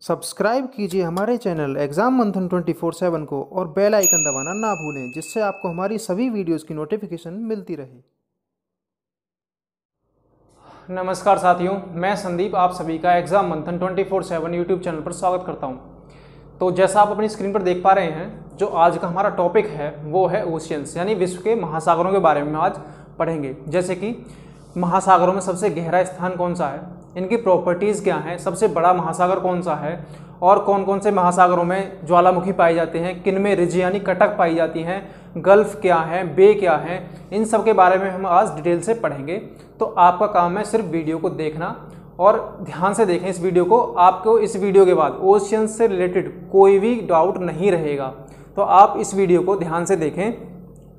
Subscribe कीजिए हमारे channel exam मंथन 24/7 को और बेल आइकन दबाना ना भूलें, जिससे आपको हमारी सभी वीडियोस की नोटिफिकेशन मिलती रहे। नमस्कार साथियों, मैं संदीप आप सभी का एग्जाम मंथन 24/7 यूट्यूब चैनल पर स्वागत करता हूं। तो जैसा आप अपनी स्क्रीन पर देख पा रहे हैं, जो आज का हमारा टॉपिक है वो है ओशियंस, यानी विश्व के महासागरों के बारे में आज पढ़ेंगे। जैसे कि महासागरों में सबसे गहरा स्थान कौन सा है, इनकी प्रॉपर्टीज़ क्या हैं, सबसे बड़ा महासागर कौन सा है और कौन कौन से महासागरों में ज्वालामुखी पाए जाते हैं, किन में रिज यानी कटक पाई जाती हैं, गल्फ क्या है, बे क्या है, इन सब के बारे में हम आज डिटेल से पढ़ेंगे। तो आपका काम है सिर्फ वीडियो को देखना और ध्यान से देखें इस वीडियो को। आपको इस वीडियो के बाद ओशियन से रिलेटेड कोई भी डाउट नहीं रहेगा, तो आप इस वीडियो को ध्यान से देखें।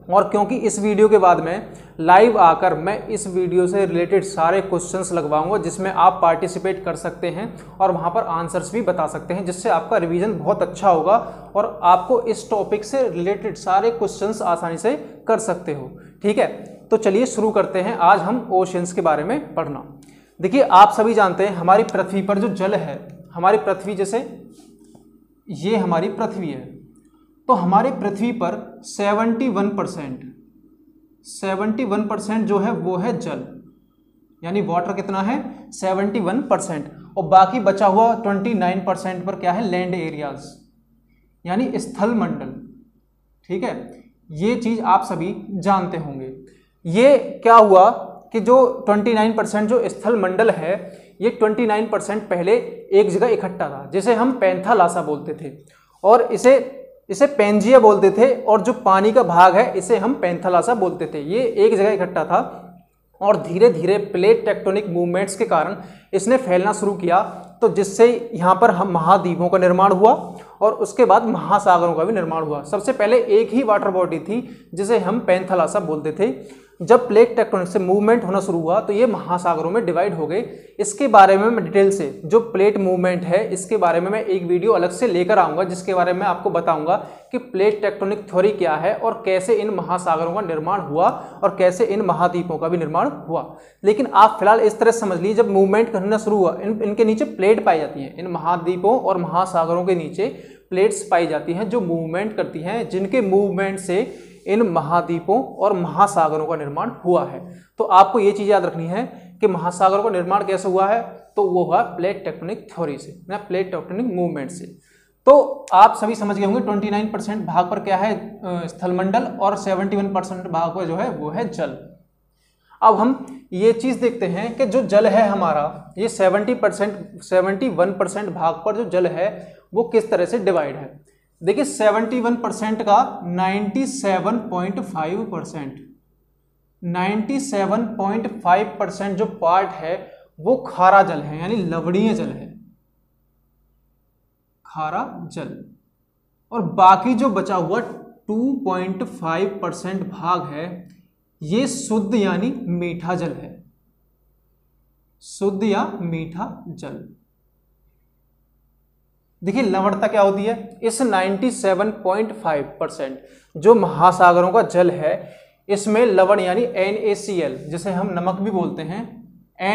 और क्योंकि इस वीडियो के बाद में लाइव आकर मैं इस वीडियो से रिलेटेड सारे क्वेश्चंस लगवाऊंगा, जिसमें आप पार्टिसिपेट कर सकते हैं और वहां पर आंसर्स भी बता सकते हैं, जिससे आपका रिवीजन बहुत अच्छा होगा और आपको इस टॉपिक से रिलेटेड सारे क्वेश्चंस आसानी से कर सकते हो। ठीक है, तो चलिए शुरू करते हैं। आज हम ओशियंस के बारे में पढ़ना। देखिए, आप सभी जानते हैं हमारी पृथ्वी पर जो जल है, हमारी पृथ्वी, जैसे ये हमारी पृथ्वी है, तो हमारी पृथ्वी पर 71% जो है वो है जल, यानी वाटर कितना है 71%, और बाकी बचा हुआ 29% पर क्या है, लैंड एरियाज यानी स्थल मंडल। ठीक है, ये चीज आप सभी जानते होंगे। ये क्या हुआ कि जो 29% जो स्थल मंडल है, ये 29% पहले एक जगह इकट्ठा था, जिसे हम पैंथालासा बोलते थे, और इसे पेंजिया बोलते थे, और जो पानी का भाग है इसे हम पैंथालासा बोलते थे। ये एक जगह इकट्ठा था और धीरे धीरे प्लेट टेक्टोनिक मूवमेंट्स के कारण इसने फैलना शुरू किया, तो जिससे यहाँ पर हम महाद्वीपों का निर्माण हुआ और उसके बाद महासागरों का भी निर्माण हुआ। सबसे पहले एक ही वाटर बॉडी थी जिसे हम पैंथालासा बोलते थे। जब प्लेट टेक्टोनिक से मूवमेंट होना शुरू हुआ तो ये महासागरों में डिवाइड हो गए। इसके बारे में मैं डिटेल से, जो प्लेट मूवमेंट है इसके बारे में मैं एक वीडियो अलग से लेकर आऊंगा, जिसके बारे में आपको बताऊंगा कि प्लेट टेक्टोनिक थ्योरी क्या है और कैसे इन महासागरों का निर्माण हुआ और कैसे इन महाद्वीपों का भी निर्माण हुआ। लेकिन आप फिलहाल इस तरह समझ लीजिए, जब मूवमेंट करना शुरू हुआ, इनके नीचे प्लेट पाई जाती है, इन महाद्वीपों और महासागरों के नीचे प्लेट्स पाई जाती हैं जो मूवमेंट करती हैं, जिनके मूवमेंट से इन महाद्वीपों और महासागरों का निर्माण हुआ है। तो आपको ये चीज याद रखनी है कि महासागरों का निर्माण कैसे हुआ है, तो वो हुआ प्लेट टेक्टोनिक थ्योरी से, ना प्लेट टेक्टोनिक मूवमेंट से। तो आप सभी समझ गए होंगे 29% भाग पर क्या है स्थलमंडल और 71% भाग पर जो है वो है जल। अब हम ये चीज देखते हैं कि जो जल है हमारा, ये 71% भाग पर जो जल है वो किस तरह से डिवाइड है। देखिए, 71% का 97.5% जो पार्ट है वो खारा जल है, यानी लवणीय जल है, खारा जल। और बाकी जो बचा हुआ 2.5% भाग है ये शुद्ध यानी मीठा जल है, शुद्ध या मीठा जल। देखिए, लवणता क्या होती है, इस 97.5% जो महासागरों का जल है इसमें लवण यानी NaCl, जिसे हम नमक भी बोलते हैं,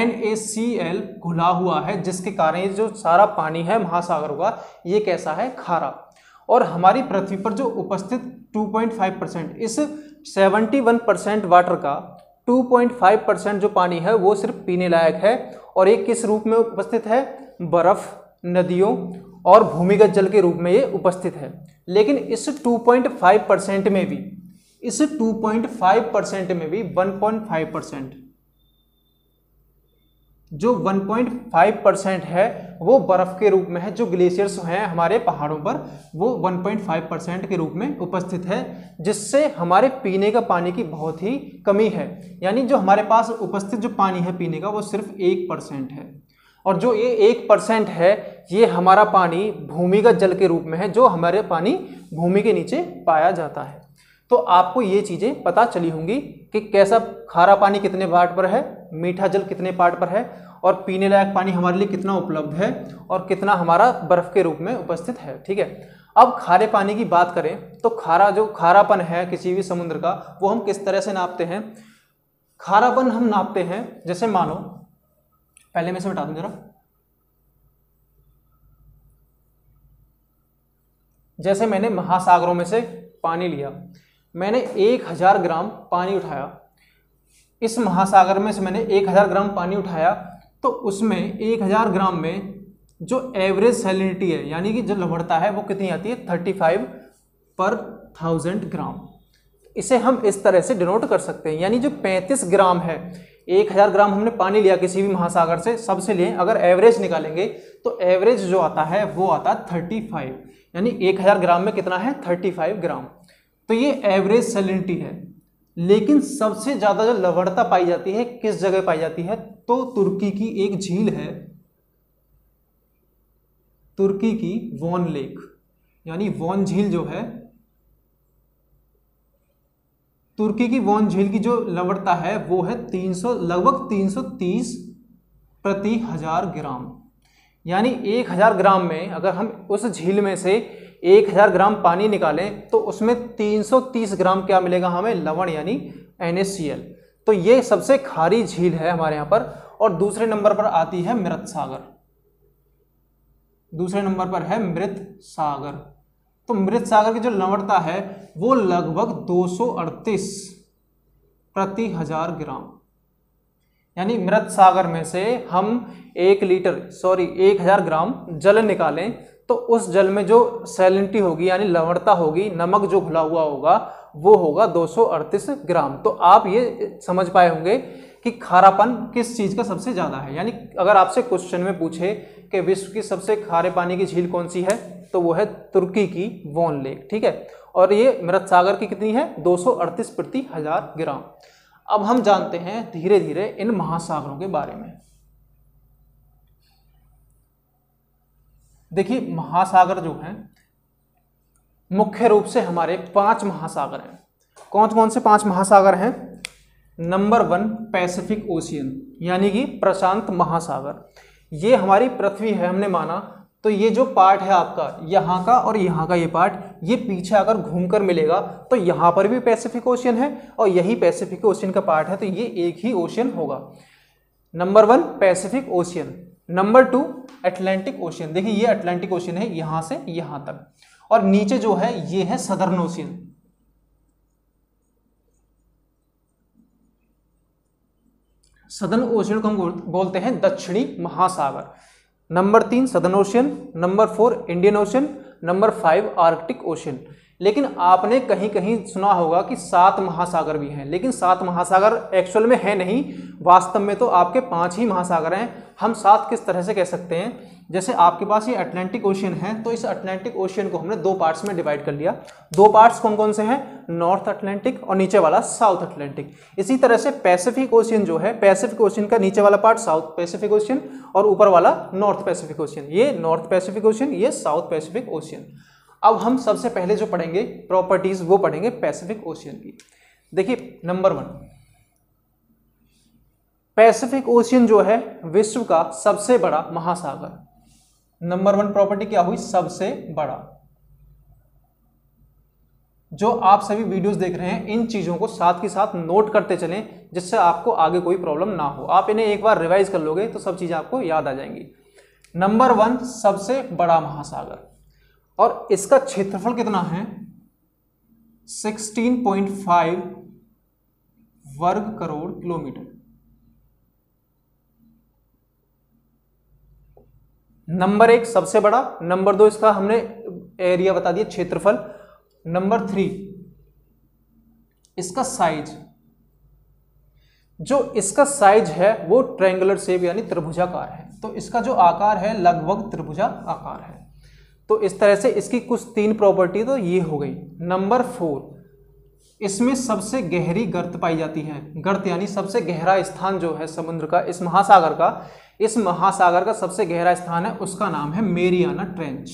NaCl घुला हुआ है, जिसके कारण ये जो सारा पानी है महासागरों का ये कैसा है, खारा। और हमारी पृथ्वी पर जो उपस्थित 2.5%, इस 71% वाटर का 2.5% जो पानी है वो सिर्फ पीने लायक है, और ये किस रूप में उपस्थित है, बर्फ, नदियों और भूमिगत जल के रूप में ये उपस्थित है। लेकिन इस 2.5% में भी, इस 2.5% में भी 1.5%, जो 1.5% है वो बर्फ के रूप में है, जो ग्लेशियर्स हैं हमारे पहाड़ों पर वो 1.5% के रूप में उपस्थित है, जिससे हमारे पीने का पानी की बहुत ही कमी है। यानी जो हमारे पास उपस्थित जो पानी है पीने का वो सिर्फ 1% है, और जो ये 1% है ये हमारा पानी भूमिगत जल के रूप में है, जो हमारे पानी भूमि के नीचे पाया जाता है। तो आपको ये चीजें पता चली होंगी कि कैसा खारा पानी कितने पार्ट पर है, मीठा जल कितने पार्ट पर है, और पीने लायक पानी हमारे लिए कितना उपलब्ध है और कितना हमारा बर्फ के रूप में उपस्थित है। ठीक है, अब खारे पानी की बात करें तो खारापन है किसी भी समुद्र का वो हम किस तरह से नापते हैं। खारापन हम नापते हैं, जैसे मानो, पहले मैं इसे हटा दूं जरा, जैसे मैंने महासागरों में से पानी लिया, मैंने 1000 ग्राम पानी उठाया, इस महासागर में से मैंने 1000 ग्राम पानी उठाया, तो उसमें 1000 ग्राम में जो एवरेज सैलिनिटी है यानी कि जो लवणता है वो कितनी आती है 35 पर 1000 ग्राम। इसे हम इस तरह से डिनोट कर सकते हैं, यानी जो 35 ग्राम है, 1000 ग्राम हमने पानी लिया किसी भी महासागर से, सबसे लिए अगर एवरेज निकालेंगे तो एवरेज जो आता है वो आता है 35, यानी 1000 ग्राम में कितना है 35 ग्राम। तो ये एवरेज सैलिनिटी है। लेकिन सबसे ज्यादा जो लवणता पाई जाती है किस जगह पाई जाती है, तो तुर्की की एक झील है, तुर्की की वॉन लेक, यानी वॉन झील जो है, तुर्की की वॉन झील की जो लवणता है वो है लगभग 330 प्रति 1000 ग्राम। यानी 1000 ग्राम में अगर हम उस झील में से 1000 ग्राम पानी निकालें तो उसमें 330 ग्राम क्या मिलेगा हमें, लवण, यानी NaCl। तो ये सबसे खारी झील है हमारे यहाँ पर। और दूसरे नंबर पर आती है मृत सागर, दूसरे नंबर पर है मृत सागर। तो मृत सागर की जो लवणता है वो लगभग 238 प्रति 1000 ग्राम। यानी मृत सागर में से हम 1000 ग्राम जल निकालें तो उस जल में जो सैलिनिटी होगी यानी लवणता होगी, नमक जो घुला हुआ होगा वो होगा 238 ग्राम। तो आप ये समझ पाए होंगे कि खारापन किस चीज का सबसे ज्यादा है। यानी अगर आपसे क्वेश्चन में पूछे कि विश्व की सबसे खारे पानी की झील कौन सी है, तो वो है तुर्की की वॉन लेक, ठीक है। और ये मृत सागर की कितनी है 238 प्रति 1000 ग्राम। अब हम जानते हैं धीरे धीरे इन महासागरों के बारे में। देखिए महासागर जो हैं मुख्य रूप से हमारे 5 महासागर हैं। कौन कौन से 5 महासागर हैं? नंबर 1 पैसिफिक ओशियन, यानी कि प्रशांत महासागर। ये हमारी पृथ्वी है हमने माना, तो ये जो पार्ट है आपका यहाँ का और यहाँ का ये पार्ट, ये पीछे अगर घूमकर मिलेगा तो यहाँ पर भी पैसिफिक ओशियन है और यही पैसिफिक ओशियन का पार्ट है, तो ये एक ही ओशियन होगा। Number 1 Pacific ocean. Number 2 Atlantic ocean. देखिए ये अटलांटिक ओशियन है यहाँ से यहाँ तक, और नीचे जो है ये है सदर्न ओशियन। सदर्न ओशियन को हम बोलते हैं दक्षिणी महासागर। Number 3 southern ocean, number 4 Indian ocean, number 5 Arctic ocean. लेकिन आपने कहीं कहीं सुना होगा कि 7 महासागर भी हैं, लेकिन 7 महासागर एक्चुअल में है नहीं, वास्तव में तो आपके 5 ही महासागर हैं। हम 7 किस तरह से कह सकते हैं, जैसे आपके पास ये अटलांटिक ओशियन है, तो इस अटलांटिक ओशियन को हमने 2 पार्ट्स में डिवाइड कर लिया। 2 पार्ट्स कौन कौन से हैं? नॉर्थ अटलांटिक और नीचे वाला साउथ अटलांटिक। इसी तरह से पैसिफिक ओशियन जो है, पैसिफिक ओशियन का नीचे वाला पार्ट साउथ पैसिफिक ओशियन और ऊपर वाला नॉर्थ पैसिफिक ओशियन। ये नॉर्थ पैसिफिक ओशियन, ये साउथ पैसिफिक ओशियन। अब हम सबसे पहले जो पढ़ेंगे प्रॉपर्टीज वो पढ़ेंगे पैसिफिक ओशियन की। देखिए नंबर 1 पैसिफिक ओशियन जो है विश्व का सबसे बड़ा महासागर। नंबर 1 प्रॉपर्टी क्या हुई? सबसे बड़ा। जो आप सभी वीडियोस देख रहे हैं इन चीजों को साथ के साथ नोट करते चलें, जिससे आपको आगे कोई प्रॉब्लम ना हो। आप इन्हें एक बार रिवाइज कर लोगे तो सब चीजें आपको याद आ जाएंगी। नंबर 1 सबसे बड़ा महासागर, और इसका क्षेत्रफल कितना है? 16.5 वर्ग करोड़ किलोमीटर। नंबर 1 सबसे बड़ा, नंबर 2 इसका हमने एरिया बता दिया, क्षेत्रफल। नंबर 3 इसका साइज, जो इसका साइज है वो ट्रायंगुलर शेप यानी त्रिभुजाकार है, तो इसका जो आकार है लगभग त्रिभुजाकार है। तो इस तरह से इसकी कुछ 3 प्रॉपर्टी तो ये हो गई। नंबर 4 इसमें सबसे गहरी गर्त पाई जाती है। गर्त यानी सबसे गहरा स्थान जो है समुद्र का, इस महासागर का सबसे गहरा स्थान है, उसका नाम है मेरियाना ट्रेंच,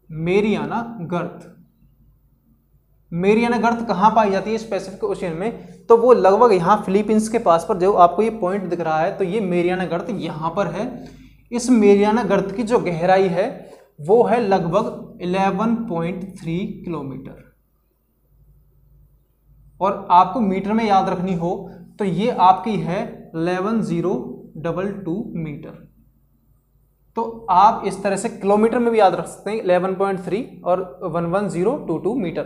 मेरियाना गर्त। मेरियाना गर्त कहाँ पाई जाती है? पैसिफिक ओशियन में। तो वो लगभग यहाँ फिलीपींस के पास पर जो आपको ये पॉइंट दिख रहा है, तो ये मेरियाना गर्त यहाँ पर है। इस मेरियाना गर्त की जो गहराई है वो है लगभग 11.3 किलोमीटर, और आपको मीटर में याद रखनी हो तो ये आपकी है 11022 मीटर। तो आप इस तरह से किलोमीटर में भी याद रख सकते हैं 11.3 और 11022 मीटर।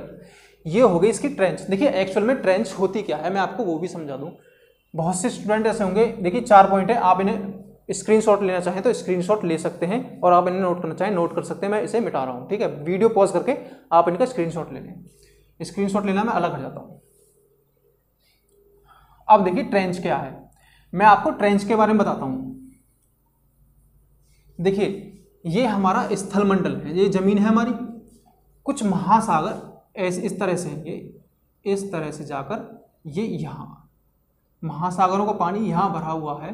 ये हो गई इसकी ट्रेंच। देखिए एक्चुअल में ट्रेंच होती क्या है मैं आपको वो भी समझा दूं। बहुत से स्टूडेंट ऐसे होंगे, देखिए 4 पॉइंट है, आप इन्हें स्क्रीनशॉट लेना चाहें तो स्क्रीनशॉट ले सकते हैं और आप इन्हें नोट करना चाहें नोट कर सकते हैं। मैं इसे मिटा रहा हूं, ठीक है, वीडियो पॉज करके आप इनका स्क्रीनशॉट ले लें। स्क्रीनशॉट लेना मैं अलग हट जाता हूं। अब देखिए ट्रेंच क्या है, मैं आपको ट्रेंच के बारे में बताता हूं। देखिए ये हमारा स्थल मंडल है, ये जमीन है हमारी, कुछ महासागर ऐसे इस तरह से, ये इस तरह से जाकर ये यहां महासागरों का पानी यहां भरा हुआ है।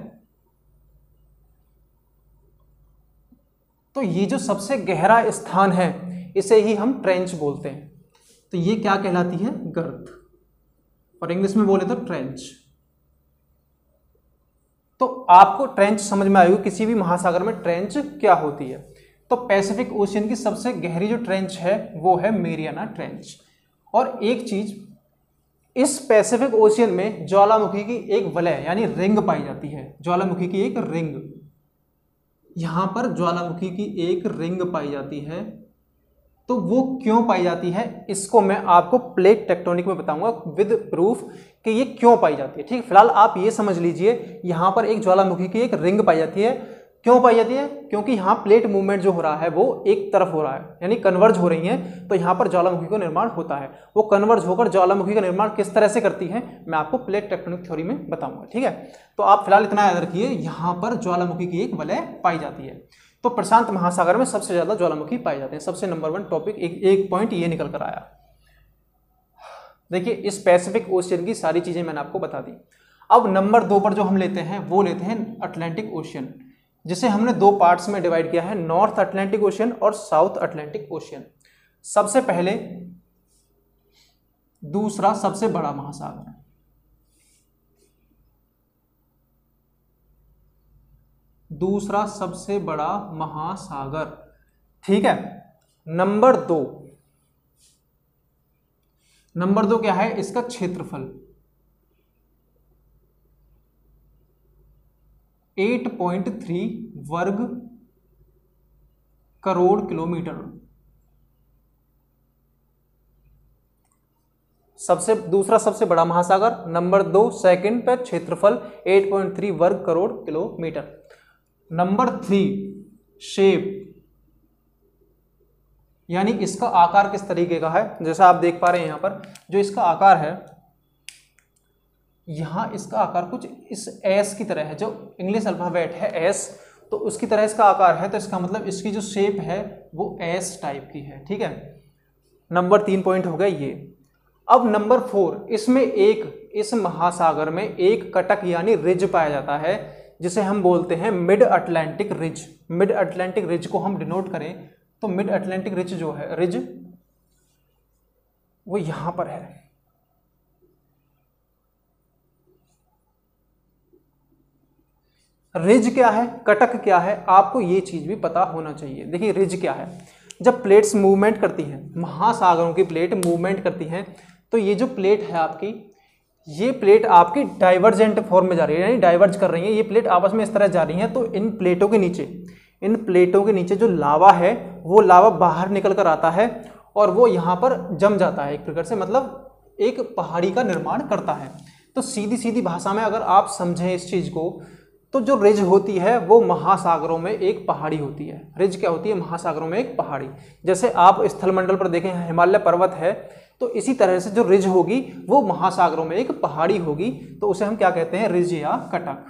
तो ये जो सबसे गहरा स्थान है इसे ही हम ट्रेंच बोलते हैं। तो ये क्या कहलाती है, गर्त, और इंग्लिश में बोले तो ट्रेंच। तो आपको ट्रेंच समझ में आएगी, किसी भी महासागर में ट्रेंच क्या होती है। तो पैसिफिक ओशियन की सबसे गहरी जो ट्रेंच है वो है मेरियाना ट्रेंच। और एक चीज, इस पैसिफिक ओशियन में ज्वालामुखी की एक वलय यानी रिंग पाई जाती है। ज्वालामुखी की एक रिंग, यहां पर ज्वालामुखी की एक रिंग पाई जाती है। तो वो क्यों पाई जाती है इसको मैं आपको प्लेट टेक्टोनिक में बताऊंगा विद प्रूफ कि ये क्यों पाई जाती है। ठीक, फिलहाल आप ये समझ लीजिए यहां पर एक ज्वालामुखी की एक रिंग पाई जाती है। क्यों पाई जाती है, क्योंकि यहां प्लेट मूवमेंट जो हो रहा है वो एक तरफ हो रहा है, यानी कन्वर्ज हो रही है। तो यहां पर ज्वालामुखी का निर्माण होता है। वो कन्वर्ज होकर ज्वालामुखी का निर्माण किस तरह से करती है मैं आपको प्लेट टेक्टोनिक थ्योरी में बताऊंगा। ठीक है, तो आप फिलहाल इतना याद रखिए, यहां पर ज्वालामुखी की एक वलय पाई जाती है। तो प्रशांत महासागर में सबसे ज्यादा ज्वालामुखी पाए जाते हैं। सबसे नंबर 1 टॉपिक एक पॉइंट ये निकल कर आया। देखिए इस पैसिफिक ओशियन की सारी चीजें मैंने आपको बता दी। अब नंबर 2 पर जो हम लेते हैं वो लेते हैं अटलांटिक ओशियन, जिसे हमने 2 पार्ट्स में डिवाइड किया है, नॉर्थ अटलांटिक ओशियन और साउथ अटलांटिक ओशियन। सबसे पहले दूसरा सबसे बड़ा महासागर है, दूसरा सबसे बड़ा महासागर। ठीक है, नंबर 2 क्या है, इसका क्षेत्रफल 8.3 वर्ग करोड़ किलोमीटर। दूसरा सबसे बड़ा महासागर, नंबर 2 सेकंड पे क्षेत्रफल 8.3 वर्ग करोड़ किलोमीटर। नंबर 3 शेप, यानी इसका आकार किस तरीके का है। जैसा आप देख पा रहे हैं यहां पर जो इसका आकार है, यहां इसका आकार कुछ इस एस की तरह है, जो इंग्लिश अल्फाबेट है एस, तो उसकी तरह इसका आकार है। तो इसका मतलब इसकी जो शेप है वो एस टाइप की है। ठीक है, नंबर 3 पॉइंट हो गया ये। अब नंबर 4, इसमें इस महासागर में एक कटक यानी रिज पाया जाता है, जिसे हम बोलते हैं mid Atlantic ridge. Mid Atlantic ridge को हम डिनोट करें तो मिड अटलांटिक रिज जो है, रिज वो यहां पर है। रिज क्या है, कटक क्या है, आपको ये चीज भी पता होना चाहिए। देखिए रिज क्या है, जब प्लेट्स मूवमेंट करती हैं, महासागरों की प्लेट मूवमेंट करती हैं, तो ये जो प्लेट है आपकी, ये प्लेट आपकी डाइवर्जेंट फॉर्म में जा रही है, यानी डाइवर्ज कर रही है। ये प्लेट आपस में इस तरह जा रही है। तो इन प्लेटों के नीचे जो लावा है वो लावा बाहर निकल कर आता है और वो यहाँ पर जम जाता है एक प्रकार से, मतलब एक पहाड़ी का निर्माण करता है। तो सीधी सीधी भाषा में अगर आप समझें इस चीज को, तो जो रिज होती है वो महासागरों में एक पहाड़ी होती है। रिज क्या होती है, महासागरों में एक पहाड़ी। जैसे आप स्थल मंडल पर देखें हिमालय पर्वत है, तो इसी तरह से जो रिज होगी वो महासागरों में एक पहाड़ी होगी। तो उसे हम क्या कहते हैं, रिज या कटक।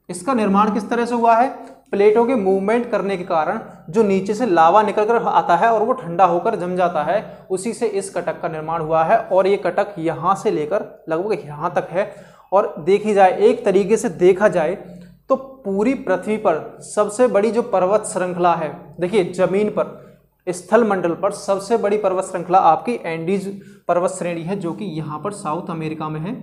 इसका निर्माण किस तरह से हुआ है, प्लेटों के मूवमेंट करने के कारण जो नीचे से लावा निकलकर आता है और वो ठंडा होकर जम जाता है, उसी से इस कटक का निर्माण हुआ है। और ये कटक यहां से लेकर लगभग यहां तक है। और देखी जाए, एक तरीके से देखा जाए तो पूरी पृथ्वी पर सबसे बड़ी जो पर्वत श्रृंखला है, देखिए जमीन पर स्थल मंडल पर सबसे बड़ी पर्वत श्रृंखला आपकी एंडीज पर्वत श्रेणी है, जो कि यहाँ पर साउथ अमेरिका में है।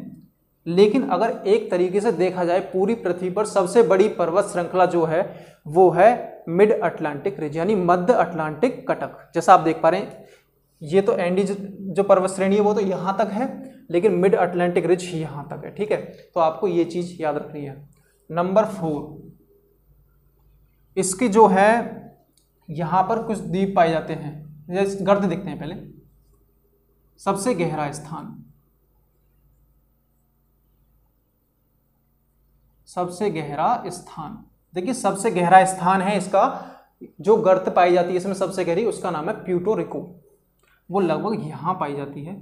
लेकिन अगर एक तरीके से देखा जाए पूरी पृथ्वी पर सबसे बड़ी पर्वत श्रृंखला जो है वो है मिड अटलांटिक रिज, यानी मध्य अटलांटिक कटक। जैसा आप देख पा रहे हैं, ये तो एंडीज जो पर्वत श्रेणी है वो तो यहाँ तक है, लेकिन मिड अटलांटिक रिज यहाँ तक है। ठीक है, तो आपको ये चीज याद रखनी है। नंबर 4, इसकी जो है यहाँ पर कुछ द्वीप पाए जाते हैं, गर्त देखते हैं पहले। सबसे गहरा स्थान, सबसे गहरा स्थान, देखिए सबसे गहरा स्थान है इसका, जो गर्त पाई जाती है इसमें सबसे गहरी, उसका नाम है प्यूर्टो रिको, वो लगभग यहाँ पाई जाती है।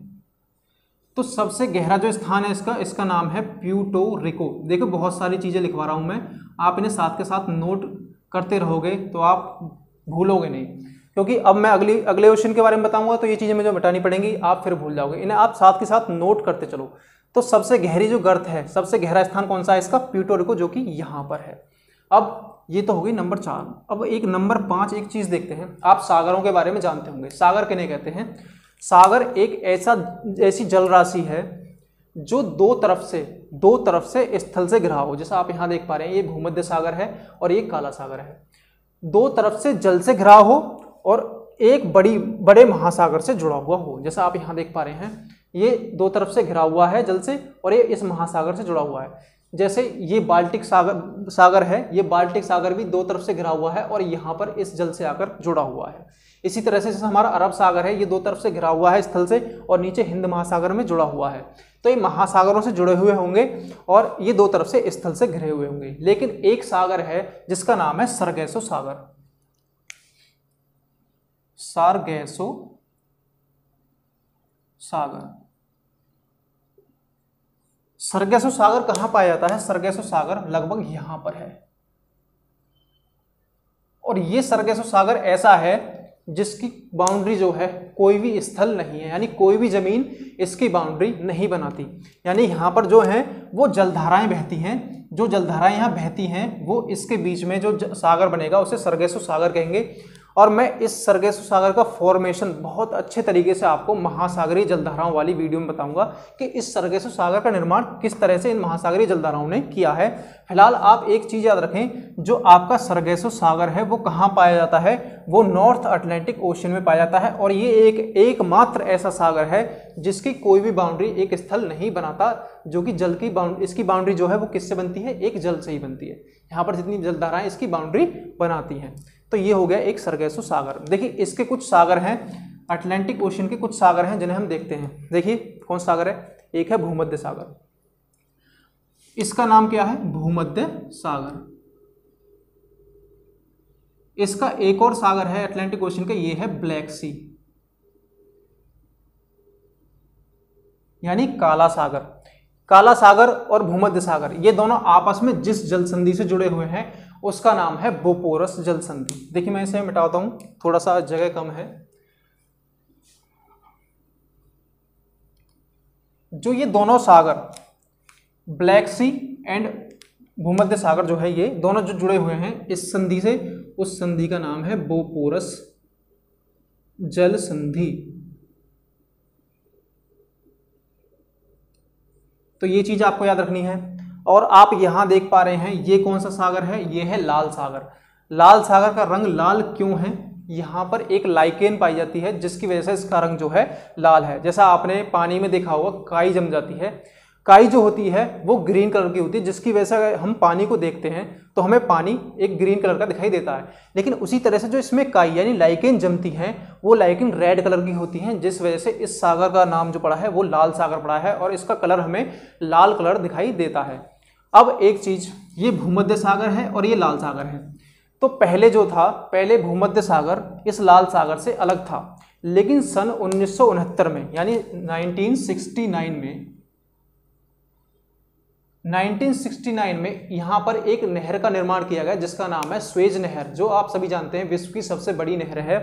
तो सबसे गहरा जो स्थान है इसका नाम है प्यूर्टो रिको। देखो बहुत सारी चीज़ें लिखवा रहा हूँ मैं, आप इन्हें साथ के साथ नोट करते रहोगे तो आप भूलोगे नहीं, क्योंकि अब मैं अगले ओशन के बारे में बताऊंगा तो ये चीज़ें मुझे बतानी पड़ेंगी, आप फिर भूल जाओगे। इन्हें आप साथ के साथ नोट करते चलो। तो सबसे गहरी जो गर्त है, सबसे गहरा स्थान कौन सा है इसका? प्यूर्टो रिको, जो कि यहाँ पर है। अब ये तो हो गई नंबर 4। अब एक नंबर 5 एक चीज़ देखते हैं। आप सागरों के बारे में जानते होंगे। सागर किन्हें कहते हैं? सागर एक ऐसी जल राशि है जो दो तरफ से स्थल से घिरा हो। जैसा आप यहाँ देख पा रहे हैं, ये भूमध्य सागर है और ये काला सागर है। दो तरफ से जल से घिरा हो और एक बड़े महासागर से जुड़ा हुआ हो। जैसा आप यहाँ देख पा रहे हैं, ये दो तरफ से घिरा हुआ है जल से और ये इस महासागर से जुड़ा हुआ है। जैसे ये बाल्टिक सागर है, ये बाल्टिक सागर भी दो तरफ से घिरा हुआ है और यहाँ पर इस जल से आकर जुड़ा हुआ है। इसी तरह से जैसे हमारा अरब सागर है, ये दो तरफ से घिरा हुआ है स्थल से और नीचे हिंद महासागर में जुड़ा हुआ है। तो ये महासागरों से जुड़े हुए होंगे और ये दो तरफ से स्थल से घिरे हुए होंगे। लेकिन एक सागर है जिसका नाम है सरगैसो सागर। सारगैसो सागर। सरगैसो सागर कहां पाया जाता है? सरगैसो सागर लगभग यहां पर है। और ये सरगैसो सागर ऐसा है जिसकी बाउंड्री जो है कोई भी स्थल नहीं है, यानी कोई भी जमीन इसकी बाउंड्री नहीं बनाती। यानी यहाँ पर जो है वो जलधाराएं बहती हैं, जो जलधाराएं यहाँ बहती हैं वो इसके बीच में जो सागर बनेगा उसे सरगैसो सागर कहेंगे। और मैं इस सरगैसो सागर का फॉर्मेशन बहुत अच्छे तरीके से आपको महासागरीय जलधाराओं वाली वीडियो में बताऊंगा कि इस सरगैसो सागर का निर्माण किस तरह से इन महासागरीय जलधाराओं ने किया है। फिलहाल आप एक चीज़ याद रखें, जो आपका सरगैसो सागर है वो कहाँ पाया जाता है? वो नॉर्थ अटलांटिक ओशन में पाया जाता है। और ये एकमात्र ऐसा सागर है जिसकी कोई भी बाउंड्री एक स्थल नहीं बनाता, जो कि जल की इसकी बाउंड्री जो है वो किससे बनती है? एक जल से ही बनती है। यहाँ पर जितनी जलधाराएं इसकी बाउंड्री बनाती हैं। तो ये हो गया एक सरगैसो सागर। देखिए इसके कुछ सागर हैं, अटलांटिक ओशन के कुछ सागर हैं जिन्हें हम देखते हैं। देखिए कौन सागर है? एक है भूमध्य सागर, इसका नाम क्या है? भूमध्य सागर। इसका एक और सागर है अटलांटिक ओशन का, ये है ब्लैक सी, यानी काला सागर। काला सागर और भूमध्य सागर ये दोनों आपस में जिस जल संधि से जुड़े हुए हैं उसका नाम है बोपोरस जल संधि। देखिए मैं इसे मिटाता हूं, थोड़ा सा जगह कम है। जो ये दोनों सागर ब्लैक सी एंड भूमध्य सागर जो है, ये दोनों जो जुड़े हुए हैं इस संधि से, उस संधि का नाम है बोपोरस जल संधि। तो ये चीज आपको याद रखनी है। और आप यहां देख पा रहे हैं ये कौन सा सागर है? ये है लाल सागर। लाल सागर का रंग लाल क्यों है? यहाँ पर एक लाइकेन पाई जाती है जिसकी वजह से इसका रंग जो है लाल है। जैसा आपने पानी में देखा होगा काई जम जाती है, काई जो होती है वो ग्रीन कलर की होती है, जिसकी वजह से हम पानी को देखते हैं तो हमें पानी एक ग्रीन कलर का दिखाई देता है। लेकिन उसी तरह से जो इसमें काई यानी लाइकेन जमती हैं वो लाइकेन रेड कलर की होती हैं, जिस वजह से इस सागर का नाम जो पड़ा है वो लाल सागर पड़ा है और इसका कलर हमें लाल कलर दिखाई देता है। अब एक चीज, ये भूमध्य सागर है और ये लाल सागर है। तो पहले जो था, पहले भूमध्य सागर इस लाल सागर से अलग था, लेकिन सन 1969 में यानी 1969 में यहाँ पर एक नहर का निर्माण किया गया जिसका नाम है स्वेज नहर, जो आप सभी जानते हैं विश्व की सबसे बड़ी नहर है।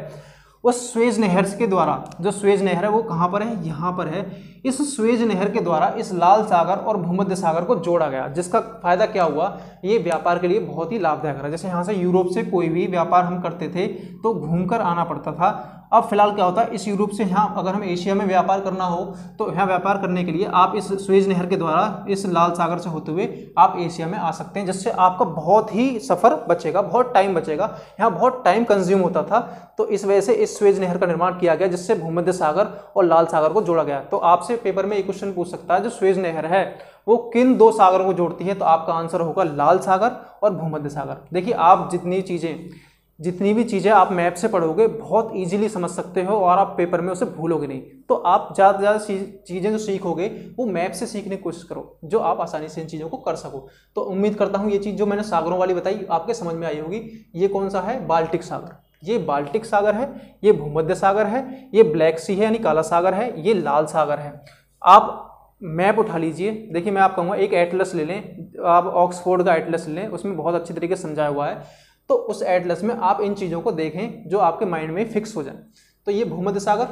उस स्वेज नहर के द्वारा, जो स्वेज नहर है वो कहाँ पर है? यहाँ पर है। इस स्वेज नहर के द्वारा इस लाल सागर और भूमध्य सागर को जोड़ा गया, जिसका फायदा क्या हुआ? ये व्यापार के लिए बहुत ही लाभदायक रहा। जैसे यहाँ से यूरोप से कोई भी व्यापार हम करते थे तो घूमकर आना पड़ता था, अब फिलहाल क्या होता है, इस यूरोप से यहाँ अगर हम एशिया में व्यापार करना हो तो यहाँ व्यापार करने के लिए आप इस सुएज नहर के द्वारा इस लाल सागर से होते हुए आप एशिया में आ सकते हैं, जिससे आपका बहुत ही सफ़र बचेगा, बहुत टाइम बचेगा। यहाँ बहुत टाइम कंज्यूम होता था, तो इस वजह से इस सुएज नहर का निर्माण किया गया, जिससे भूमध्य सागर और लाल सागर को जोड़ा गया। तो आपसे पेपर में एक क्वेश्चन पूछ सकता है, जो सुएज नहर है वो किन दो सागरों को जोड़ती है, तो आपका आंसर होगा लाल सागर और भूमध्य सागर। देखिए, आप जितनी भी चीज़ें आप मैप से पढ़ोगे बहुत इजीली समझ सकते हो और आप पेपर में उसे भूलोगे नहीं। तो आप ज़्यादा से ज़्यादा चीज़ें जो सीखोगे वो मैप से सीखने की कोशिश करो, जो आप आसानी से इन चीज़ों को कर सको। तो उम्मीद करता हूँ ये चीज़ जो मैंने सागरों वाली बताई आपके समझ में आई होगी। ये कौन सा है? बाल्टिक सागर। ये बाल्टिक सागर है, ये भूमध्य सागर है, ये ब्लैक सी है यानी काला सागर है, ये लाल सागर है। आप मैप उठा लीजिए। देखिए, मैं आप कहूँगा एक एटलस ले लें, आप ऑक्सफोर्ड का एटलस ले लें, उसमें बहुत अच्छी तरीके से समझाया हुआ है। तो उस एटलस में आप इन चीज़ों को देखें जो आपके माइंड में फिक्स हो जाए। तो ये भूमध्य सागर,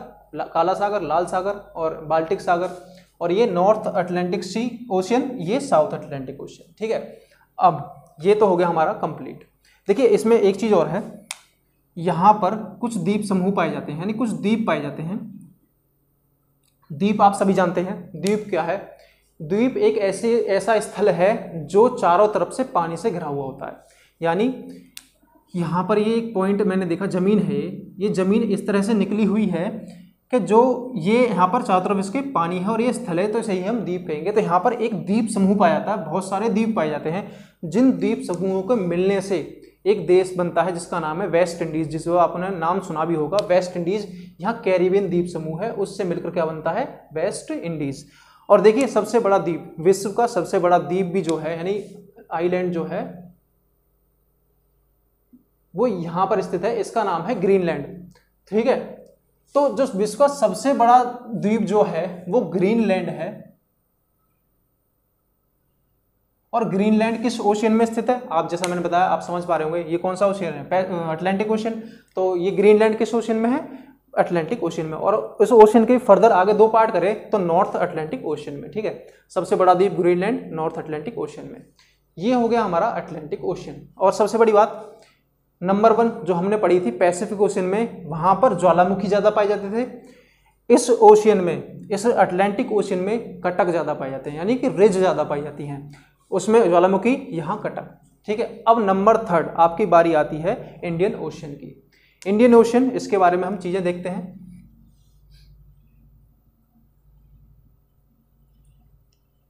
काला सागर, लाल सागर और बाल्टिक सागर, और ये नॉर्थ अटलांटिक सी ओशियन, ये साउथ अटलांटिक ओशियन। ठीक है, अब ये तो हो गया हमारा कंप्लीट। देखिए, इसमें एक चीज़ और है, यहाँ पर कुछ द्वीप समूह पाए जाते हैं, यानी कुछ द्वीप पाए जाते हैं। द्वीप आप सभी जानते हैं। द्वीप क्या है? द्वीप एक ऐसा स्थल है जो चारों तरफ से पानी से घिरा हुआ होता है। यानी यहाँ पर ये एक पॉइंट मैंने देखा, जमीन है, ये जमीन इस तरह से निकली हुई है कि जो ये यहाँ पर चारों तरफ इसके पानी है और ये स्थल है, तो इसे ही हम द्वीप कहेंगे। तो यहाँ पर एक द्वीप समूह पाया जाता है, बहुत सारे द्वीप पाए जाते हैं, जिन द्वीप समूहों को मिलने से एक देश बनता है जिसका नाम है वेस्ट इंडीज, जिसको आपने नाम सुना भी होगा, वेस्ट इंडीज। यहाँ कैरिबियन द्वीप समूह है, उससे मिलकर क्या बनता है? West Indies. और देखिए, सबसे बड़ा द्वीप, विश्व का सबसे बड़ा द्वीप भी जो है, यानी आइलैंड जो है, वो यहाँ पर स्थित है, इसका नाम है ग्रीनलैंड। ठीक है, तो जो विश्व का सबसे बड़ा द्वीप जो है वो ग्रीनलैंड है। और ग्रीनलैंड किस ओशियन में स्थित है? आप जैसा मैंने बताया, आप समझ पा रहे होंगे, ये कौन सा ओशियन है? Atlantic ocean. तो ये ग्रीनलैंड किस ओशियन में है? अटलांटिक ओशियन में। और इस ओशियन के फर्दर आगे दो पार्ट करें तो नॉर्थ अटलांटिक ओशियन में। ठीक है, सबसे बड़ा द्वीप ग्रीनलैंड, नॉर्थ अटलांटिक ओशियन में। ये हो गया हमारा अटलांटिक ओशियन। और सबसे बड़ी बात, नंबर 1 जो हमने पढ़ी थी पैसिफिक ओशियन में, वहां पर ज्वालामुखी ज्यादा पाए जाते थे। इस ओशियन में, इस अटलांटिक ओशियन में कटक ज्यादा पाए जाते हैं, यानी कि रिज ज्यादा पाई जाती हैं, उसमें ज्वालामुखी, यहाँ कटक। ठीक है, अब नंबर 3 आपकी बारी आती है इंडियन ओशियन की। इंडियन ओशियन, इसके बारे में हम चीजें देखते हैं।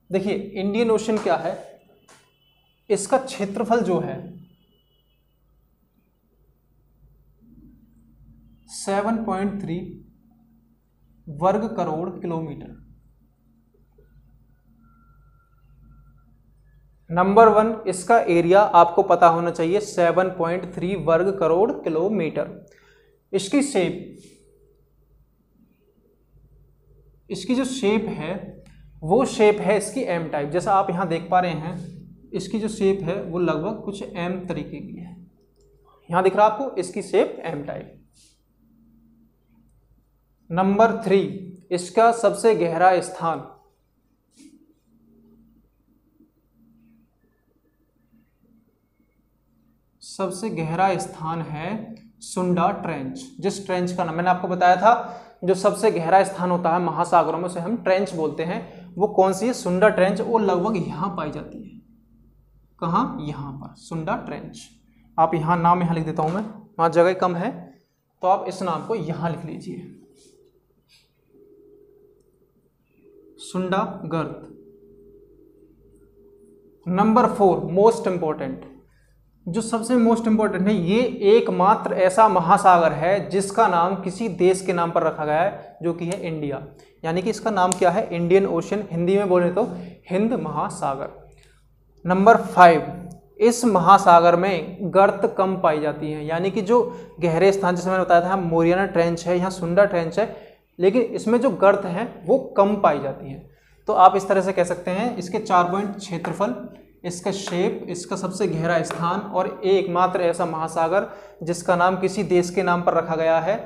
देखिए, इंडियन ओशियन क्या है? इसका क्षेत्रफल जो है 7.3 वर्ग करोड़ किलोमीटर। नंबर 1 इसका एरिया आपको पता होना चाहिए, 7.3 वर्ग करोड़ किलोमीटर। इसकी शेप, इसकी जो शेप है वो शेप है इसकी एम टाइप। जैसा आप यहां देख पा रहे हैं, इसकी जो शेप है वो लगभग कुछ एम तरीके की है। यहां दिख रहा है आपको, इसकी शेप एम टाइप। नंबर 3 इसका सबसे गहरा स्थान, सबसे गहरा स्थान है सुंडा ट्रेंच। जिस ट्रेंच का नाम मैंने आपको बताया था, जो सबसे गहरा स्थान होता है महासागरों में, उसे हम ट्रेंच बोलते हैं। वो कौन सी है? सुंडा ट्रेंच। वो लगभग यहां पाई जाती है। कहां? यहां पर, सुंडा ट्रेंच। आप यहां नाम यहां लिख देता हूं मैं, वहां जगह कम है तो आप इस नाम को यहां लिख लीजिए, सुंडा गर्त। नंबर 4 मोस्ट इंपॉर्टेंट, जो सबसे मोस्ट इंपॉर्टेंट है, ये एकमात्र ऐसा महासागर है जिसका नाम किसी देश के नाम पर रखा गया है, जो कि है इंडिया। यानी कि इसका नाम क्या है? Indian ocean. हिंदी में बोले तो हिंद महासागर। नंबर 5 इस महासागर में गर्त कम पाई जाती हैं, यानी कि जो गहरे स्थान, जैसे मैंने बताया था, मोरियाना ट्रेंच है, यहाँ सुंडा ट्रेंच है, लेकिन इसमें जो गर्त हैं वो कम पाई जाती हैं। तो आप इस तरह से कह सकते हैं, इसके 4 पॉइंट, क्षेत्रफल, इसका शेप, इसका सबसे गहरा स्थान, और एकमात्र ऐसा महासागर जिसका नाम किसी देश के नाम पर रखा गया है,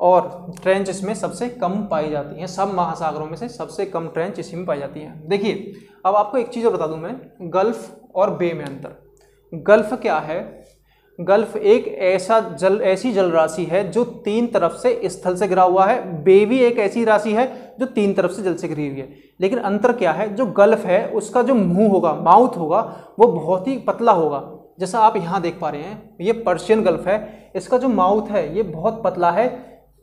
और ट्रेंच इसमें सबसे कम पाई जाती हैं। सब महासागरों में से सबसे कम ट्रेंच इसी में पाई जाती हैं। देखिए, अब आपको एक चीज़ और बता दूं मैं, गल्फ और बे में अंतर। गल्फ क्या है? गल्फ एक ऐसी जल राशि है जो 3 तरफ से स्थल से घिरा हुआ है। बे भी एक ऐसी राशि है जो 3 तरफ से जल से घिरी हुई है। लेकिन अंतर क्या है, जो गल्फ है उसका जो मुंह होगा, माउथ होगा, वो बहुत ही पतला होगा। जैसा आप यहाँ देख पा रहे हैं, ये पर्शियन गल्फ है, इसका जो माउथ है ये बहुत पतला है।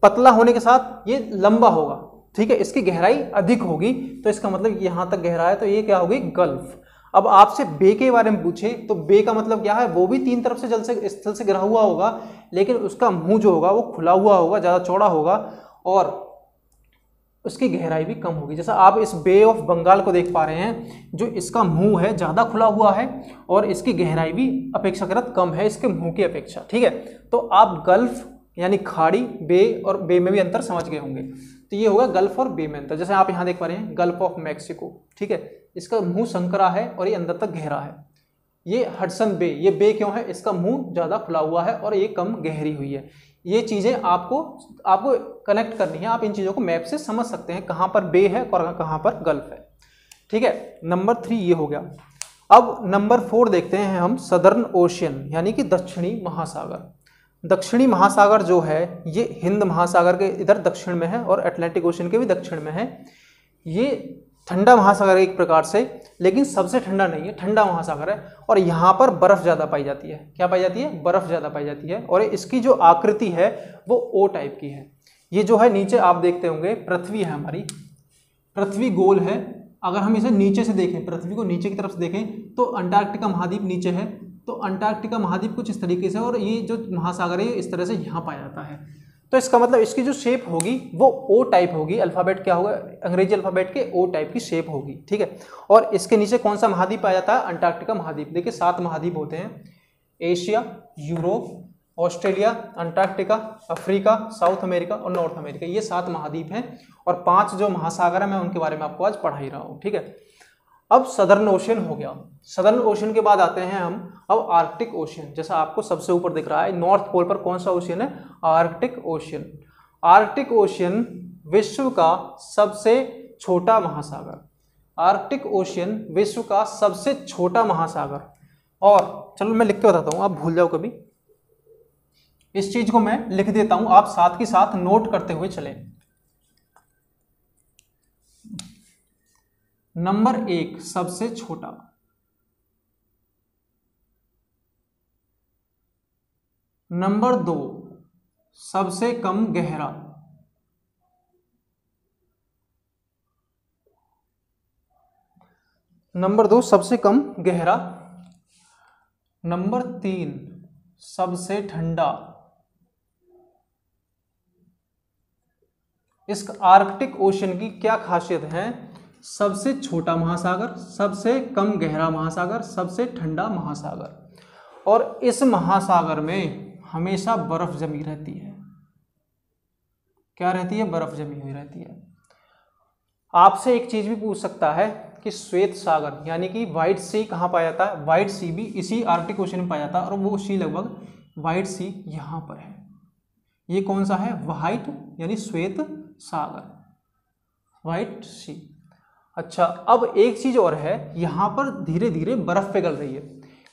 पतला होने के साथ ये लंबा होगा, ठीक है, इसकी गहराई अधिक होगी, तो इसका मतलब यहाँ तक गहरा है, तो ये क्या होगी, गल्फ। अब आपसे बे के बारे में पूछे तो बे का मतलब क्या है, वो भी 3 तरफ से जल से स्थल से घिरा हुआ होगा, लेकिन उसका मुंह जो होगा वो खुला हुआ होगा, ज़्यादा चौड़ा होगा और उसकी गहराई भी कम होगी। जैसा आप इस बे ऑफ बंगाल को देख पा रहे हैं, जो इसका मुंह है ज़्यादा खुला हुआ है और इसकी गहराई भी अपेक्षाकृत कम है इसके मुंह की अपेक्षा, ठीक है। तो आप गल्फ यानी खाड़ी, बे और बे में भी अंतर समझ गए होंगे। तो ये होगा गल्फ और बे में अंतर। जैसे आप यहाँ देख पा रहे हैं गल्फ ऑफ मैक्सिको, ठीक है, इसका मुंह संकरा है और ये अंदर तक गहरा है। ये हडसन बे, ये बे क्यों है, इसका मुंह ज़्यादा खुला हुआ है और ये कम गहरी हुई है। ये चीज़ें आपको कनेक्ट करनी है, आप इन चीज़ों को मैप से समझ सकते हैं, कहाँ पर बे है और कहाँ पर गल्फ है, ठीक है। नंबर 3 ये हो गया। अब नंबर 4 देखते हैं हम, सदर्न ओशियन यानी कि दक्षिणी महासागर। दक्षिणी महासागर जो है ये हिंद महासागर के इधर दक्षिण में है और अटलांटिक ओशन के भी दक्षिण में है। ये ठंडा महासागर है एक प्रकार से, लेकिन सबसे ठंडा नहीं है, ठंडा महासागर है और यहाँ पर बर्फ ज़्यादा पाई जाती है। क्या पाई जाती है, बर्फ ज़्यादा पाई जाती है और इसकी जो आकृति है वो ओ टाइप की है। ये जो है नीचे आप देखते होंगे, पृथ्वी है हमारी, पृथ्वी गोल है। अगर हम इसे नीचे से देखें, पृथ्वी को नीचे की तरफ से देखें तो अंटार्कटिका महाद्वीप नीचे है, तो अंटार्कटिका महाद्वीप कुछ इस तरीके से और ये जो महासागर है इस तरह से यहाँ पाया जाता है। तो इसका मतलब इसकी जो शेप होगी वो ओ टाइप होगी, अल्फ़ाबेट क्या होगा, अंग्रेजी अल्फ़ाबेट के ओ टाइप की शेप होगी, ठीक है। और इसके नीचे कौन सा महाद्वीप पाया जाता है, अंटार्कटिका महाद्वीप। देखिए 7 महाद्वीप होते हैं, Asia, Europe, Australia, Antarctica, Africa, south America और नॉर्थ अमेरिका, ये 7 महाद्वीप हैं और 5 जो महासागर है मैं उनके बारे में आपको आज पढ़ा ही रहा हूँ, ठीक है। अब सदर्न ओशियन हो गया। सदर्न ओशियन के बाद आते हैं हम अब आर्कटिक ओशियन। जैसा आपको सबसे ऊपर दिख रहा है, नॉर्थ पोल पर कौन सा ओशियन है, आर्कटिक ओशियन। आर्कटिक ओशियन विश्व का सबसे छोटा महासागर। आर्कटिक ओशियन विश्व का सबसे छोटा महासागर। और चलो मैं लिख के बताता हूँ, आप भूल जाओ कभी, इस चीज को मैं लिख देता हूं, आप साथ के साथ नोट करते हुए चलें। नंबर 1 सबसे छोटा, नंबर 2 सबसे कम गहरा, नंबर 2 सबसे कम गहरा, नंबर 3 सबसे ठंडा। इस आर्कटिक ओशन की क्या खासियत है, सबसे छोटा महासागर, सबसे कम गहरा महासागर, सबसे ठंडा महासागर। और इस महासागर में हमेशा बर्फ जमी रहती है। क्या रहती है, बर्फ जमी हुई रहती है। आपसे एक चीज भी पूछ सकता है कि श्वेत सागर यानी कि व्हाइट सी कहाँ पाया जाता है, व्हाइट सी भी इसी आर्कटिक ओशन में पाया जाता है और वो सी लगभग व्हाइट सी यहाँ पर है। ये कौन सा है, व्हाइट यानी श्वेत सागर, व्हाइट सी। अच्छा, अब एक चीज और है, यहाँ पर धीरे धीरे बर्फ पिघल रही है।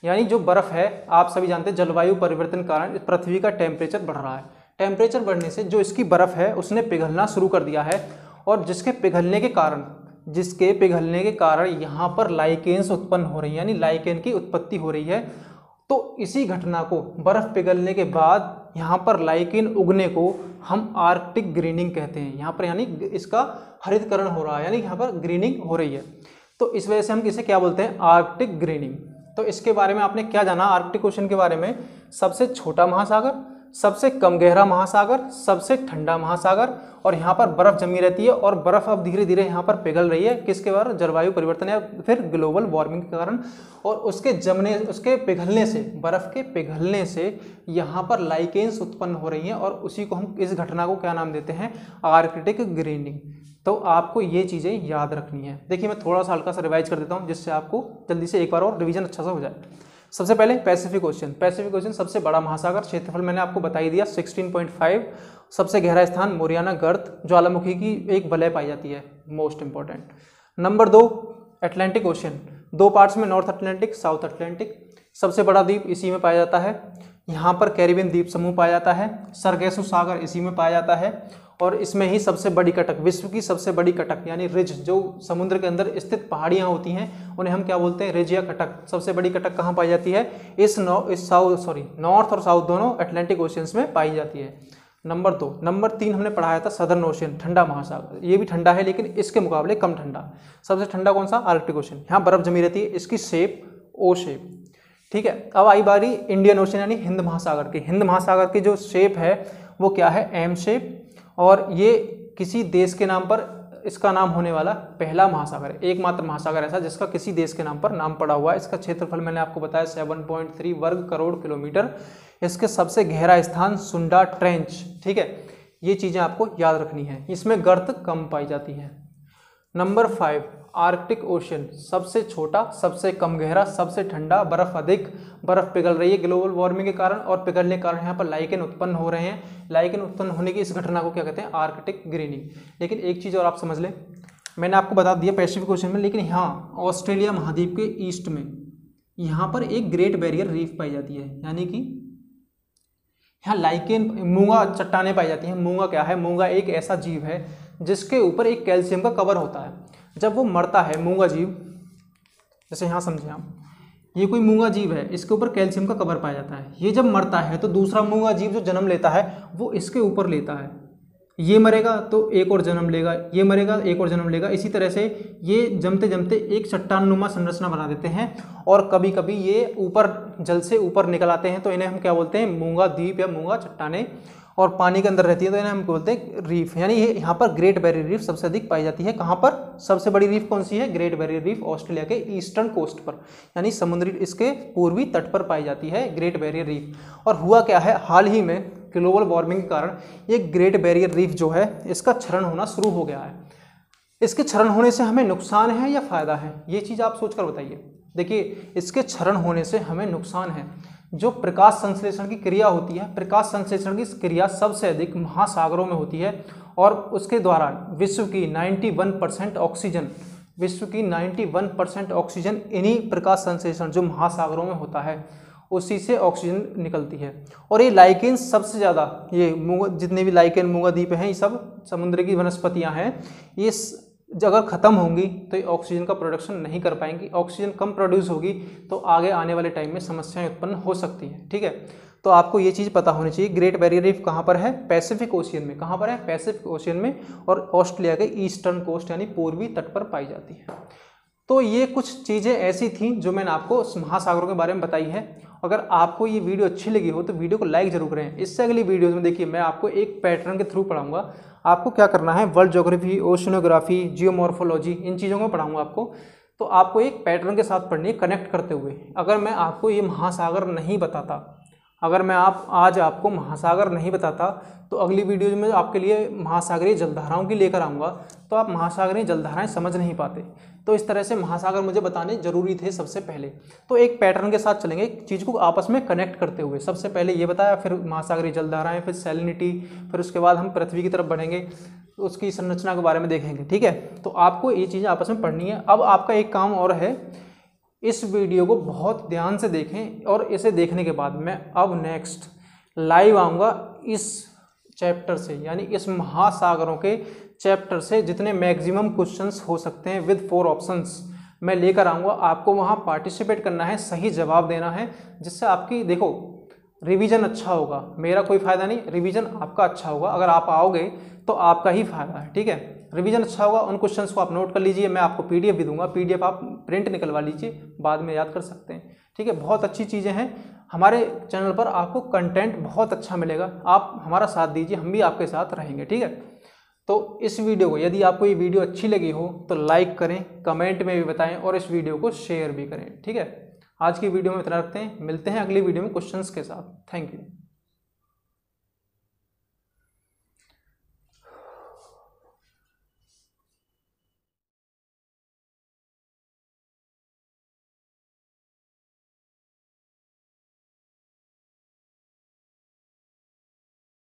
यानी जो बर्फ है, आप सभी जानते हैं जलवायु परिवर्तन के कारण पृथ्वी का टेम्परेचर बढ़ रहा है। टेम्परेचर बढ़ने से जो इसकी बर्फ है उसने पिघलना शुरू कर दिया है और जिसके पिघलने के कारण यहाँ पर लाइकेन्स उत्पन्न हो रही है, यानी लाइकेन की उत्पत्ति हो रही है। तो इसी घटना को, बर्फ पिघलने के बाद यहाँ पर लाइकेन उगने को हम आर्कटिक ग्रीनिंग कहते हैं। यहाँ पर यानी इसका हरितकरण हो रहा है, यानी यहाँ पर ग्रीनिंग हो रही है। तो इस वजह से हम इसे क्या बोलते हैं, आर्कटिक ग्रीनिंग। तो इसके बारे में आपने क्या जाना आर्कटिक ओशन के बारे में, सबसे छोटा महासागर, सबसे कम गहरा महासागर, सबसे ठंडा महासागर और यहाँ पर बर्फ जमी रहती है और बर्फ अब धीरे धीरे यहाँ पर पिघल रही है। किसके कारण, जलवायु परिवर्तन या फिर ग्लोबल वार्मिंग के कारण। और उसके पिघलने से, बर्फ के पिघलने से यहाँ पर लाइकेन्स उत्पन्न हो रही हैं और उसी को हम, इस घटना को क्या नाम देते हैं, आर्कटिक ग्रीनिंग। तो आपको ये चीज़ें याद रखनी है। देखिए मैं थोड़ा सा हल्का सा रिवाइज कर देता हूँ जिससे आपको जल्दी से एक बार और रिवीजन अच्छा सा हो जाए। सबसे पहले पैसिफिक ओशन। पैसिफिक ओशन सबसे बड़ा महासागर, क्षेत्रफल मैंने आपको बता ही दिया 16.5। सबसे गहरा स्थान मोरियाना गर्त, ज्वालामुखी की एक वलय पाई जाती है, most important. Number 2 Atlantic ocean, 2 parts में, नॉर्थ अटलांटिक, साउथ अटलांटिक। सबसे बड़ा द्वीप इसी में पाया जाता है। यहाँ पर कैरिबियन द्वीप समूह पाया जाता है, सरगेसु सागर इसी में पाया जाता है, और इसमें ही सबसे बड़ी कटक, विश्व की सबसे बड़ी कटक यानी रिज, जो समुद्र के अंदर स्थित पहाड़ियाँ होती हैं उन्हें हम क्या बोलते हैं, रिज या कटक। सबसे बड़ी कटक कहाँ पाई जाती है, नॉर्थ और साउथ दोनों अटलांटिक ओशियंस में पाई जाती है। नंबर 2। नंबर 3 हमने पढ़ाया था सदर्न ओशियन, ठंडा महासागर। ये भी ठंडा है लेकिन इसके मुकाबले कम ठंडा। सबसे ठंडा कौन सा, आर्कटिक ओशियन, यहाँ बर्फ जमी रहती है, इसकी शेप ओ शेप। ठीक है, अब आई बारी इंडियन ओशियन यानी हिंद महासागर की। हिंद महासागर की जो शेप है वो क्या है, एम शेप, और ये किसी देश के नाम पर इसका नाम होने वाला पहला महासागर है, एकमात्र महासागर ऐसा जिसका किसी देश के नाम पर नाम पड़ा हुआ है। इसका क्षेत्रफल मैंने आपको बताया 7.3 वर्ग करोड़ किलोमीटर। इसके सबसे गहरा स्थान सुंडा ट्रेंच। ठीक है, ये चीज़ें आपको याद रखनी है, इसमें गर्त कम पाई जाती है। नंबर 5 आर्कटिक ओशियन, सबसे छोटा, सबसे कम गहरा, सबसे ठंडा, बर्फ अधिक, बर्फ पिघल रही है ग्लोबल वार्मिंग के कारण, और पिघलने के कारण यहाँ पर लाइकेन उत्पन्न हो रहे हैं। लाइकेन उत्पन्न होने की इस घटना को क्या कहते हैं, आर्कटिक ग्रीनिंग। लेकिन एक चीज़ और आप समझ लें, मैंने आपको बता दिया पैसिफिक ओशियन में, लेकिन यहाँ ऑस्ट्रेलिया महाद्वीप के ईस्ट में यहाँ पर एक ग्रेट बैरियर रीफ पाई जाती है, यानी कि यहाँ लाइकेन मूंगा चट्टानें पाई जाती हैं। मूंगा क्या है, मूंगा एक ऐसा जीव है जिसके ऊपर एक कैल्शियम का कवर होता है। जब वो मरता है मूंगा जीव, जैसे यहाँ समझें आप, ये कोई मूंगा जीव है, इसके ऊपर कैल्शियम का कवर पाया जाता है। ये जब मरता है तो दूसरा मूंगा जीव जो जन्म लेता है वो इसके ऊपर लेता है। ये मरेगा तो एक और जन्म लेगा, ये मरेगा एक और जन्म लेगा। इसी तरह से ये जमते जमते एक चट्टान नुमा संरचना बना देते हैं, और कभी कभी ये ऊपर जल से ऊपर निकल आते हैं, तो इन्हें हम क्या बोलते हैं, मूंगा द्वीप या मूंगा चट्टानें, और पानी के अंदर रहती है तो इन्हें हम बोलते हैं रीफ। यानी ये यहाँ पर ग्रेट बैरियर रीफ सबसे अधिक पाई जाती है। कहाँ पर, सबसे बड़ी रीफ कौन सी है, ग्रेट बैरियर रीफ ऑस्ट्रेलिया के ईस्टर्न कोस्ट पर, यानी समुद्री इसके पूर्वी तट पर पाई जाती है ग्रेट बैरियर रीफ। और हुआ क्या है, हाल ही में ग्लोबल वार्मिंग के कारण ये ग्रेट बैरियर रीफ जो है इसका क्षरण होना शुरू हो गया है। इसके क्षरण होने से हमें नुकसान है या फायदा है, ये चीज़ आप सोचकर बताइए। देखिए, इसके क्षरण होने से हमें नुकसान है। जो प्रकाश संश्लेषण की क्रिया होती है, प्रकाश संश्लेषण की क्रिया सबसे अधिक महासागरों में होती है, और उसके द्वारा विश्व की 91% ऑक्सीजन, विश्व की 91% ऑक्सीजन इन्हीं प्रकाश संश्लेषण जो महासागरों में होता है उसी से ऑक्सीजन निकलती है। और ये लाइकेन सबसे ज़्यादा, ये जितने भी लाइकेन मूंगा द्वीप हैं, ये सब समुद्र की वनस्पतियाँ हैं, ये अगर ख़त्म होंगी तो ये ऑक्सीजन का प्रोडक्शन नहीं कर पाएंगी। ऑक्सीजन कम प्रोड्यूस होगी तो आगे आने वाले टाइम में समस्याएं उत्पन्न हो सकती हैं। ठीक है, तो आपको ये चीज़ पता होनी चाहिए। ग्रेट बैरियर रीफ कहाँ पर है, पैसिफिक ओशियन में। कहाँ पर है, पैसिफिक ओशियन में, और ऑस्ट्रेलिया के ईस्टर्न कोस्ट यानी पूर्वी तट पर पाई जाती है। तो ये कुछ चीज़ें ऐसी थी जो मैंने आपको महासागरों के बारे में बताई है। अगर आपको ये वीडियो अच्छी लगी हो तो वीडियो को लाइक जरूर करें। इससे अगली वीडियोज़ में देखिए मैं आपको एक पैटर्न के थ्रू पढ़ाऊंगा। आपको क्या करना है, वर्ल्ड ज्योग्राफी, ओशनोग्राफी, जियोमॉर्फोलॉजी, इन चीज़ों को पढ़ाऊंगा आपको। तो आपको एक पैटर्न के साथ पढ़नी है, कनेक्ट करते हुए। अगर मैं आपको ये महासागर नहीं बताता, अगर मैं आज आपको महासागर नहीं बताता, तो अगली वीडियो में आपके लिए महासागरीय जलधाराओं की लेकर आऊँगा, तो आप महासागरीय जलधाराएं समझ नहीं पाते। तो इस तरह से महासागर मुझे बताने जरूरी थे सबसे पहले। तो एक पैटर्न के साथ चलेंगे, एक चीज़ को आपस में कनेक्ट करते हुए। सबसे पहले ये बताया, फिर महासागरीय जलधाराएं, फिर सैलिनिटी, फिर उसके बाद हम पृथ्वी की तरफ बढ़ेंगे, उसकी संरचना के बारे में देखेंगे। ठीक है, तो आपको ये चीज़ें आपस में पढ़नी है। अब आपका एक काम और है, इस वीडियो को बहुत ध्यान से देखें, और इसे देखने के बाद मैं अब नेक्स्ट लाइव आऊँगा इस चैप्टर से, यानी इस महासागरों के चैप्टर से जितने मैक्सिमम क्वेश्चंस हो सकते हैं विद 4 ऑप्शंस मैं लेकर आऊँगा। आपको वहाँ पार्टिसिपेट करना है, सही जवाब देना है, जिससे आपकी देखो रिवीजन अच्छा होगा। मेरा कोई फ़ायदा नहीं, रिवीजन आपका अच्छा होगा। अगर आप आओगे तो आपका ही फायदा है। ठीक है, रिवीजन अच्छा होगा। उन क्वेश्चंस को आप नोट कर लीजिए, मैं आपको पीडीएफ भी दूंगा, पीडीएफ आप प्रिंट निकलवा लीजिए, बाद में याद कर सकते हैं। ठीक है, बहुत अच्छी चीज़ें हैं हमारे चैनल पर, आपको कंटेंट बहुत अच्छा मिलेगा। आप हमारा साथ दीजिए, हम भी आपके साथ रहेंगे। ठीक है, तो इस वीडियो को, यदि आपको ये वीडियो अच्छी लगी हो तो लाइक करें, कमेंट में भी बताएं, और इस वीडियो को शेयर भी करें। ठीक है, आज की वीडियो में इतना रखते हैं, मिलते हैं अगली वीडियो में क्वेश्चंस के साथ। Thank you.